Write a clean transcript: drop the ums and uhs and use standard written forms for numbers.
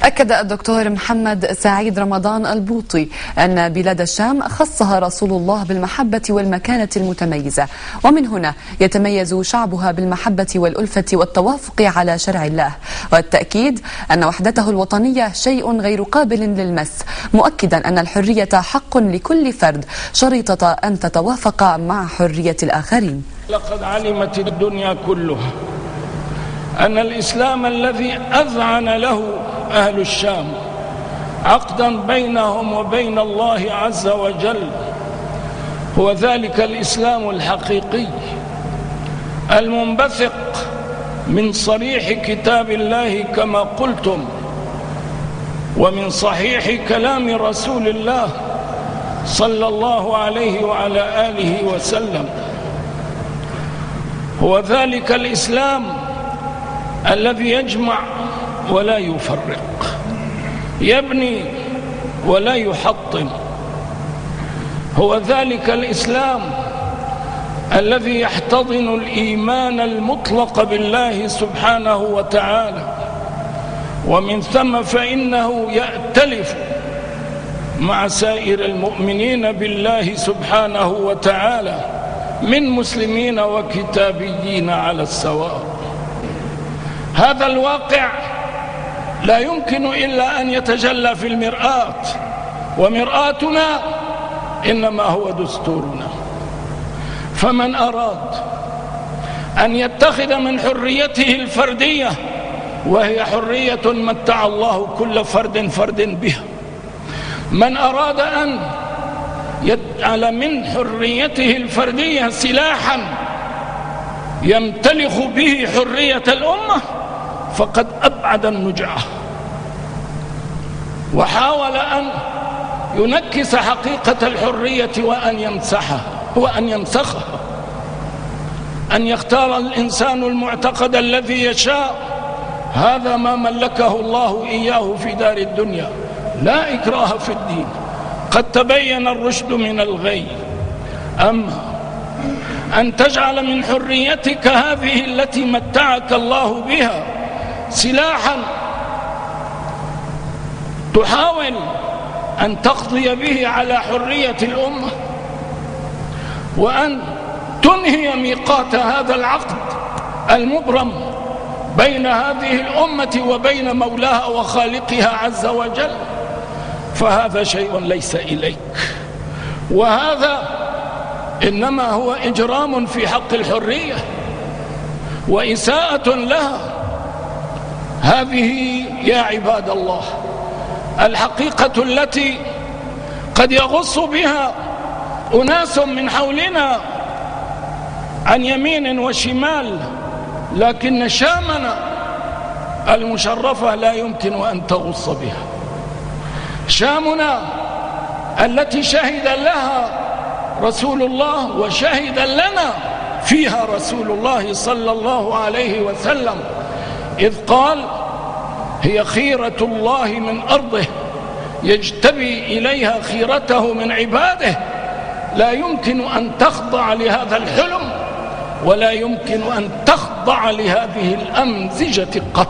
أكد الدكتور محمد سعيد رمضان البوطي أن بلاد الشام خصها رسول الله بالمحبة والمكانة المتميزة، ومن هنا يتميز شعبها بالمحبة والألفة والتوافق على شرع الله، والتأكيد أن وحدته الوطنية شيء غير قابل للمس، مؤكدا أن الحرية حق لكل فرد شريطة أن تتوافق مع حرية الآخرين. لقد علمت الدنيا كلها أن الإسلام الذي أذعن له أهل الشام عقدا بينهم وبين الله عز وجل هو ذلك الإسلام الحقيقي المنبثق من صريح كتاب الله كما قلتم، ومن صحيح كلام رسول الله صلى الله عليه وعلى آله وسلم. هو ذلك الإسلام الذي يجمع ولا يفرق، يبني ولا يحطم. هو ذلك الإسلام الذي يحتضن الإيمان المطلق بالله سبحانه وتعالى، ومن ثم فإنه يأتلف مع سائر المؤمنين بالله سبحانه وتعالى من مسلمين وكتابيين على السواء. هذا الواقع لا يمكن إلا أن يتجلى في المرآة، ومرآتنا إنما هو دستورنا. فمن أراد أن يتخذ من حريته الفردية، وهي حرية متع الله كل فرد بها، من أراد أن يجعل من حريته الفردية سلاحا يمتلخ به حرية الأمة فقد أبعد النجعة، وحاول أن ينكس حقيقة الحرية وأن يمسخها، أن يختار الإنسان المعتقد الذي يشاء. هذا ما ملكه الله إياه في دار الدنيا، لا إكراه في الدين، قد تبين الرشد من الغي. أما أن تجعل من حريتك هذه التي متعك الله بها سلاحا تحاول أن تقضي به على حرية الأمة، وأن تنهي ميقات هذا العقد المبرم بين هذه الأمة وبين مولاها وخالقها عز وجل، فهذا شيء ليس إليك، وهذا إنما هو إجرام في حق الحرية وإساءة لها. هذه يا عباد الله الحقيقة التي قد يغص بها أناس من حولنا عن يمين وشمال، لكن شامنا المشرفة لا يمكن أن تغص بها. شامنا التي شهد لها رسول الله وشهد لنا فيها رسول الله صلى الله عليه وسلم، إذ قال: هي خيرة الله من أرضه يجتبي إليها خيرته من عباده. لا يمكن أن تخضع لهذا الحلم، ولا يمكن أن تخضع لهذه الأمزجة قط.